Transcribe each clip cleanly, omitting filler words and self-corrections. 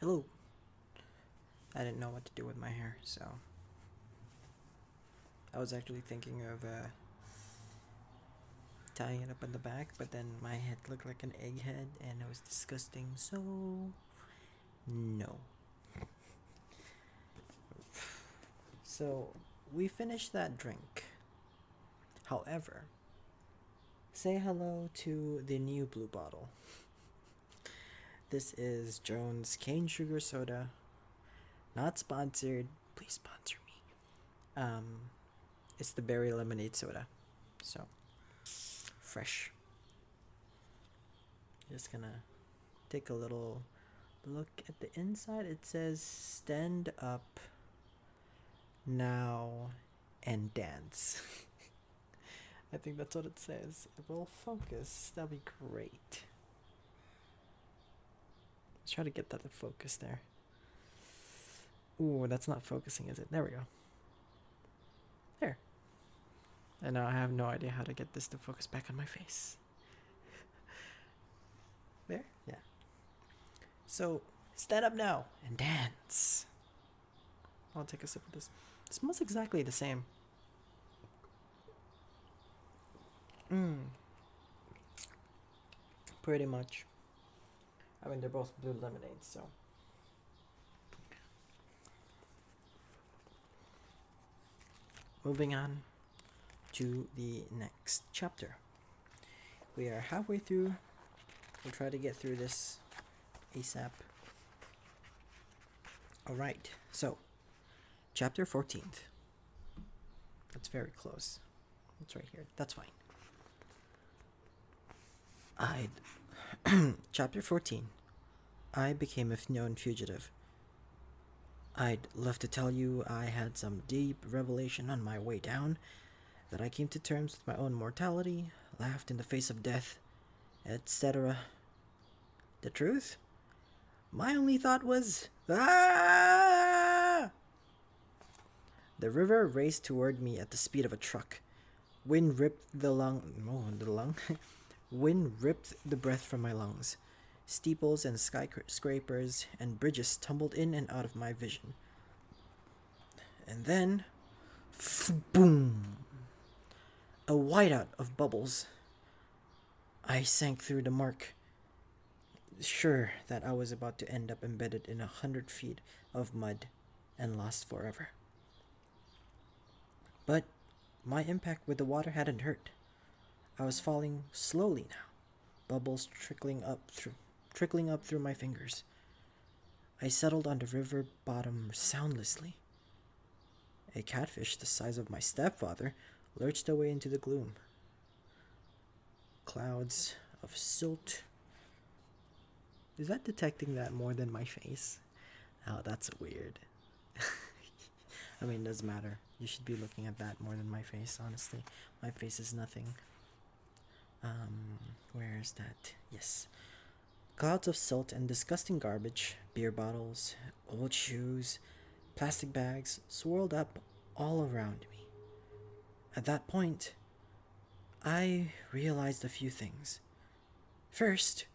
Hello. I didn't know what to do with my hair, so I was actually thinking of tying it up in the back, but then my head looked like an egghead and it was disgusting, so no. So we finished that drink. However, say hello to the new blue bottle. This is Jones Cane Sugar Soda. Not sponsored. Please sponsor me. It's the berry lemonade soda. So fresh. Just gonna take a little look at the inside. It says stand up now and dance. I think that's what it says. If it'll focus, that'll be great. Let's try to get that to focus there. Ooh, that's not focusing, is it? There we go. There. And now I have no idea how to get this to focus back on my face. There? Yeah. So, stand up now and dance. I'll take a sip of this. It smells exactly the same. Pretty much. I mean, they're both blue lemonades, so. Moving on to the next chapter. We are halfway through. We'll try to get through this ASAP. Alright, so chapter 14th. That's very close. It's right here. That's fine. Chapter 14. I became a known fugitive. I'd love to tell you I had some deep revelation on my way down, that I came to terms with my own mortality, laughed in the face of death, etc. The truth? My only thought was, ah! The river raced toward me at the speed of a truck. Wind ripped the Wind ripped the breath from my lungs. Steeples and skyscrapers and bridges tumbled in and out of my vision. And then, boom! A whiteout of bubbles. I sank through the mark, sure that I was about to end up embedded in 100 feet of mud and lost forever. But my impact with the water hadn't hurt. I was falling slowly now, bubbles trickling up through my fingers. I settled on the river bottom soundlessly. A catfish the size of my stepfather lurched away into the gloom. Clouds of silt. Is that detecting that more than my face? Oh, that's weird. I mean, it doesn't matter. You should be looking at that more than my face, honestly. My face is nothing. Where is that? Yes. Clouds of silt and disgusting garbage, beer bottles, old shoes, plastic bags swirled up all around me. At that point, I realized a few things. First,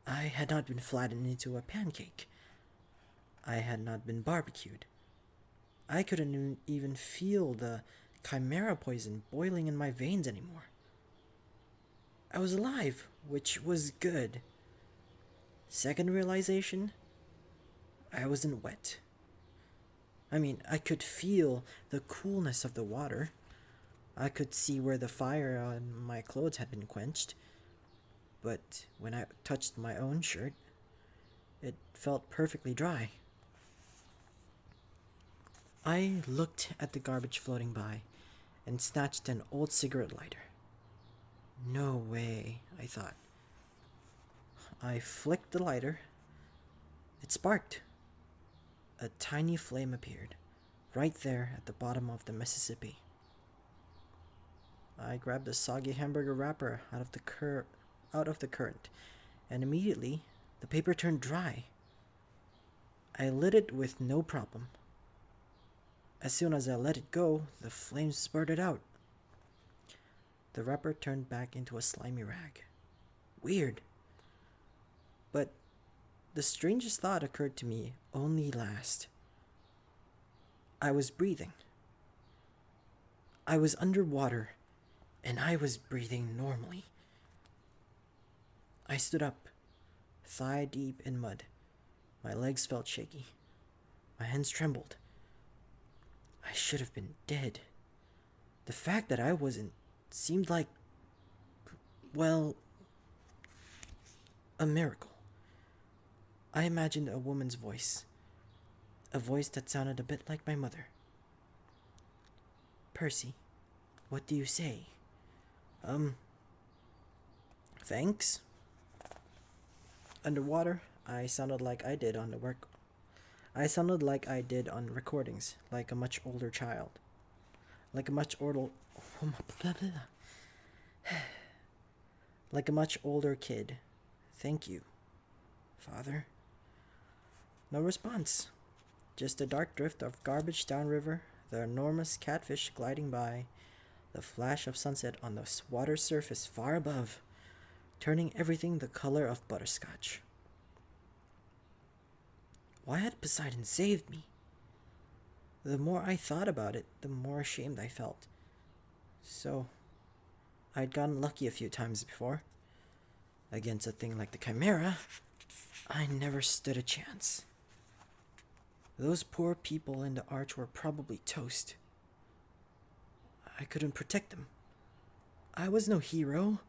I had not been flattened into a pancake. I had not been barbecued. I couldn't even feel the chimera poison boiling in my veins anymore. I was alive, which was good. Second realization, I wasn't wet. I mean, I could feel the coolness of the water. I could see where the fire on my clothes had been quenched. But when I touched my own shirt, it felt perfectly dry. I looked at the garbage floating by and snatched an old cigarette lighter. No way, I thought. I flicked the lighter. It sparked. A tiny flame appeared, right there at the bottom of the Mississippi. I grabbed a soggy hamburger wrapper out of the current, and immediately the paper turned dry. I lit it with no problem. As soon as I let it go, the flames spurted out. The wrapper turned back into a slimy rag. Weird. But the strangest thought occurred to me only last. I was breathing. I was underwater, and I was breathing normally. I stood up, thigh deep in mud. My legs felt shaky. My hands trembled. I should have been dead. The fact that I wasn't seemed like, well, a miracle. I imagined a woman's voice, a voice that sounded a bit like my mother. Percy, what do you say? Thanks? Underwater, I sounded like I did on the work. I sounded like I did on recordings, like a much older child. Like a much older... like a much older kid. Thank you, Father. No response. Just a dark drift of garbage downriver, the enormous catfish gliding by, the flash of sunset on the water's surface far above, turning everything the color of butterscotch. Why had Poseidon saved me? The more I thought about it, the more ashamed I felt. So, I'd gotten lucky a few times before. Against a thing like the Chimera, I never stood a chance. Those poor people in the arch were probably toast. I couldn't protect them. I was no hero.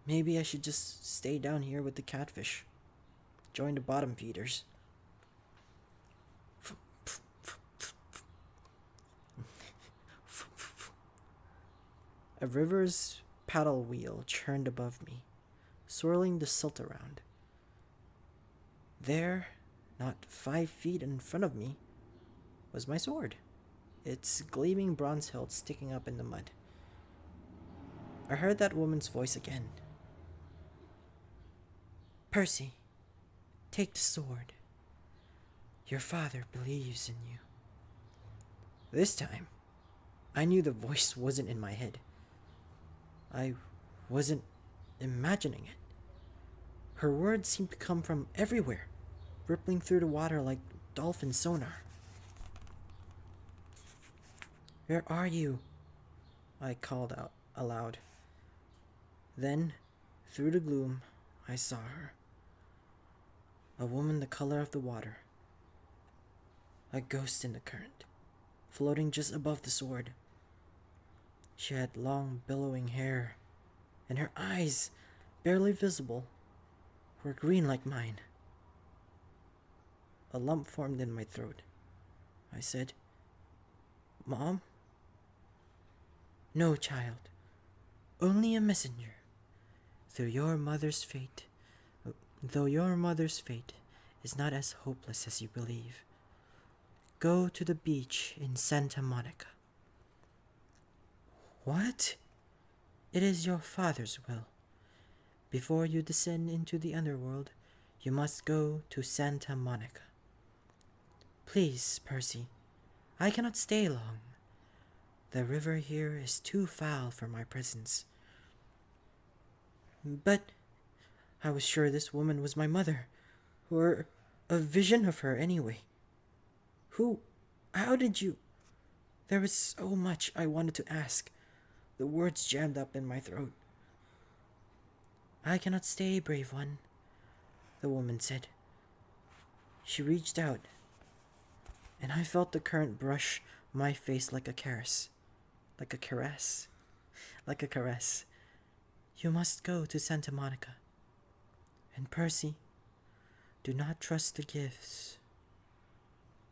Maybe I should just stay down here with the catfish. Join the bottom feeders. A river's paddle wheel churned above me, swirling the silt around. There, not 5 feet in front of me, was my sword, its gleaming bronze hilt sticking up in the mud. I heard that woman's voice again. Percy, take the sword. Your father believes in you. This time, I knew the voice wasn't in my head. I wasn't imagining it. Her words seemed to come from everywhere, rippling through the water like dolphin sonar. Where are you? I called out aloud. Then, through the gloom, I saw her. A woman the color of the water. A ghost in the current, floating just above the sword. She had long, billowing hair, and her eyes, barely visible, were green like mine. A lump formed in my throat. I said, Mom? No, child. Only a messenger. Though your mother's fate is not as hopeless as you believe. Go to the beach in Santa Monica. What? It is your father's will. Before you descend into the underworld, you must go to Santa Monica. Please, Percy, I cannot stay long. The river here is too foul for my presence. But I was sure this woman was my mother, or a vision of her anyway. How did you? There was so much I wanted to ask. The words jammed up in my throat. I cannot stay, brave one, the woman said. She reached out, and I felt the current brush my face like a caress. Like a caress. Like a caress. You must go to Santa Monica. And Percy, do not trust the gifts.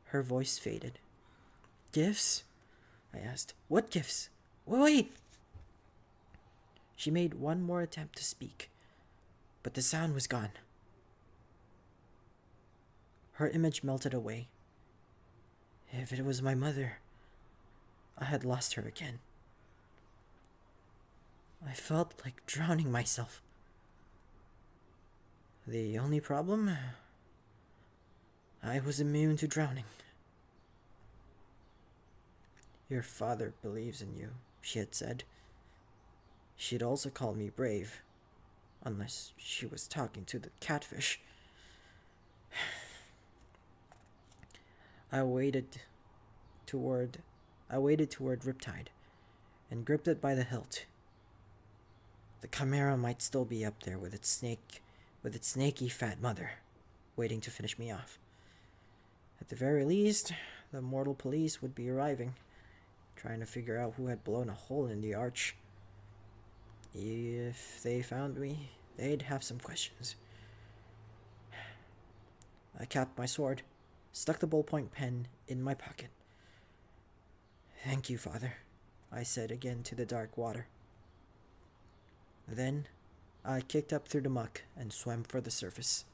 Her voice faded. Gifts? I asked. What gifts? Wait! She made one more attempt to speak, but the sound was gone. Her image melted away. If it was my mother, I had lost her again. I felt like drowning myself. The only problem? I was immune to drowning. Your father believes in you, she had said. She'd also called me brave, unless she was talking to the catfish. I waded toward I waded toward Riptide and gripped it by the hilt. The chimera might still be up there with its snaky fat mother, waiting to finish me off. At the very least, the mortal police would be arriving, trying to figure out who had blown a hole in the arch. If they found me, they'd have some questions. I capped my sword, stuck the ballpoint pen in my pocket. "Thank you, Father," I said again to the dark water. Then I kicked up through the muck and swam for the surface.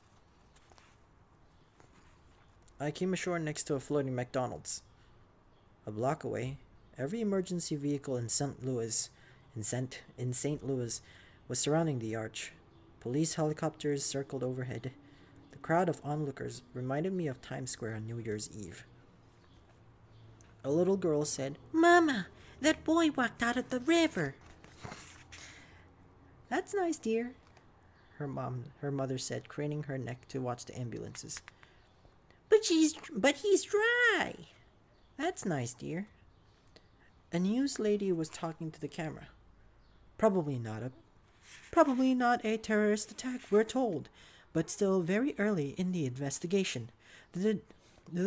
I came ashore next to a floating McDonald's. A block away, every emergency vehicle in St. Louis was surrounding the arch. Police helicopters circled overhead. The crowd of onlookers reminded me of Times Square on New Year's Eve. A little girl said, "Mama, that boy walked out of the river." "That's nice, dear," her mother said, craning her neck to watch the ambulances. But he's dry." "That's nice, dear." A news lady was talking to the camera. Probably not a terrorist attack, we're told, but still very early in the investigation. The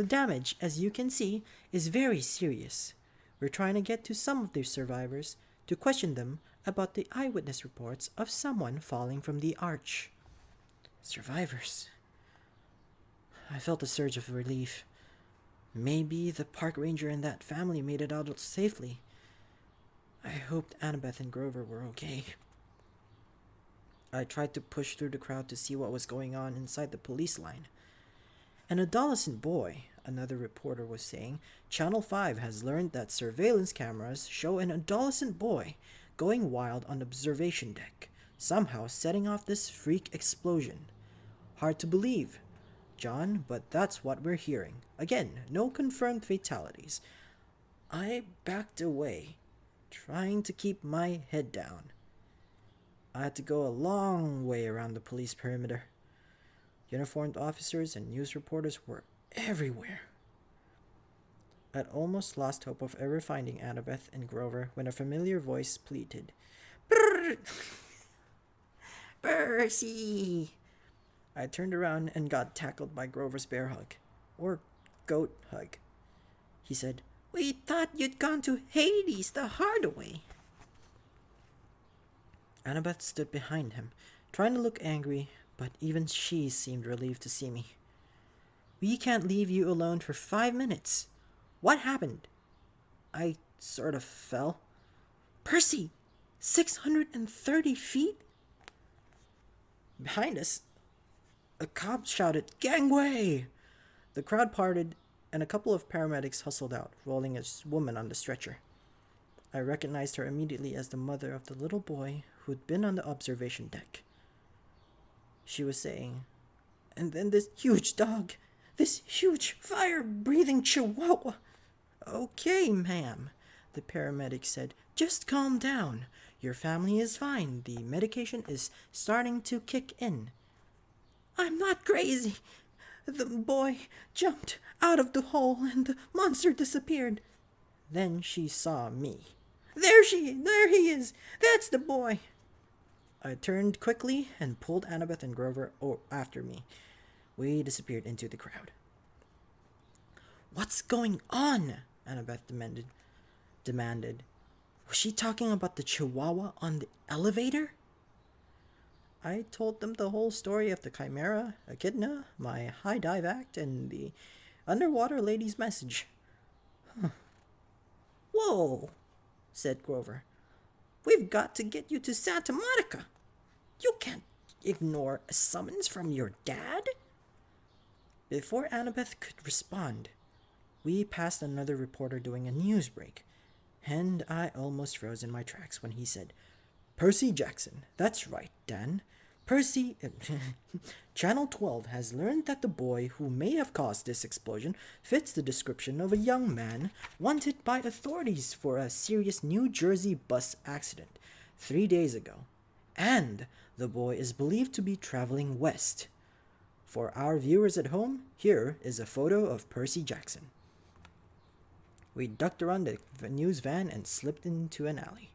damage, as you can see, is very serious. We're trying to get to some of the survivors to question them about the eyewitness reports of someone falling from the arch. Survivors. I felt a surge of relief. Maybe the park ranger and that family made it out safely. I hoped Annabeth and Grover were okay. I tried to push through the crowd to see what was going on inside the police line. "An adolescent boy," another reporter was saying. "Channel 5 has learned that surveillance cameras show an adolescent boy going wild on the observation deck, somehow setting off this freak explosion. Hard to believe, John, but that's what we're hearing. Again, no confirmed fatalities." I backed away, trying to keep my head down. I had to go a long way around the police perimeter. Uniformed officers and news reporters were everywhere. I'd almost lost hope of ever finding Annabeth and Grover when a familiar voice pleaded, "Brrr! Percy!" I turned around and got tackled by Grover's bear hug, or goat hug. He said, "We thought you'd gone to Hades the hard way." Annabeth stood behind him, trying to look angry, but even she seemed relieved to see me. "We can't leave you alone for 5 minutes. What happened?" I sort of fell. "Percy! 630 feet?" Behind us, a cop shouted, "Gangway!" The crowd parted, and a couple of paramedics hustled out, rolling a woman on the stretcher. I recognized her immediately as the mother of the little boy who'd been on the observation deck. She was saying, "And then this huge dog, this huge fire-breathing chihuahua." "Okay, ma'am," the paramedic said. "Just calm down. Your family is fine. The medication is starting to kick in." "I'm not crazy. The boy jumped out of the hole and the monster disappeared." Then she saw me. There he is. That's the boy." I turned quickly and pulled Annabeth and Grover after me. We disappeared into the crowd. "What's going on?" Annabeth demanded. Was she talking about the chihuahua on the elevator? I told them the whole story of the chimera, echidna, my high dive act, and the underwater lady's message. "Whoa," said Grover. "We've got to get you to Santa Monica. You can't ignore a summons from your dad." Before Annabeth could respond, we passed another reporter doing a news break, and I almost froze in my tracks when he said, "Percy Jackson, that's right, Dan. Channel 12 has learned that the boy who may have caused this explosion fits the description of a young man wanted by authorities for a serious New Jersey bus accident 3 days ago. And the boy is believed to be traveling west. For our viewers at home, here is a photo of Percy Jackson. We ducked around the news van and slipped into an alley.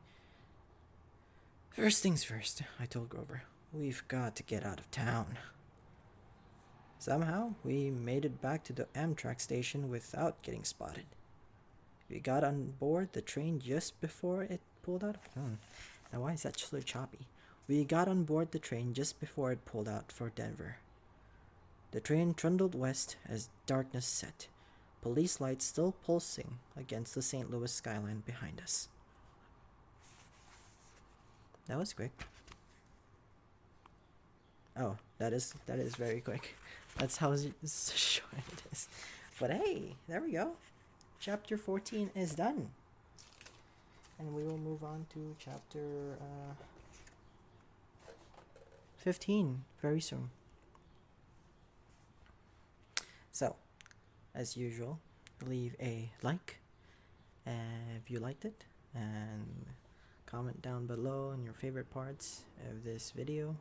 First things first, I told Grover. We've got to get out of town. Somehow, we made it back to the Amtrak station without getting spotted. We got on board the train just before it pulled out. Now why is that so choppy? We got on board the train just before it pulled out for Denver. The train trundled west as darkness set, police lights still pulsing against the St. Louis skyline behind us. That was quick. Oh, that is very quick. That's how short it is. But hey, there we go. Chapter 14 is done. And we will move on to chapter 15 very soon. So, as usual, leave a like if you liked it, and comment down below on your favorite parts of this video,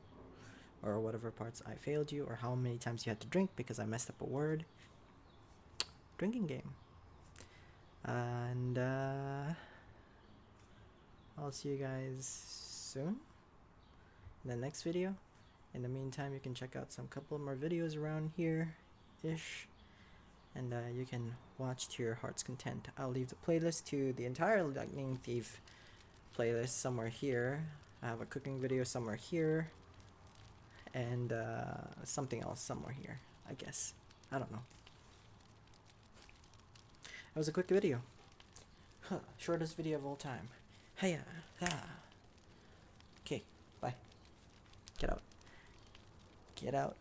or whatever parts I failed you, or how many times you had to drink because I messed up a word. Drinking game. And I'll see you guys soon in the next video. In the meantime, you can check out some couple more videos around here ish, and you can watch to your heart's content. I'll leave the playlist to the entire Lightning Thief playlist somewhere here. I have a cooking video somewhere here, and something else somewhere here, I guess. I don't know. That was a quick video. Shortest video of all time. Hiya. Okay, bye. Get out. Get out.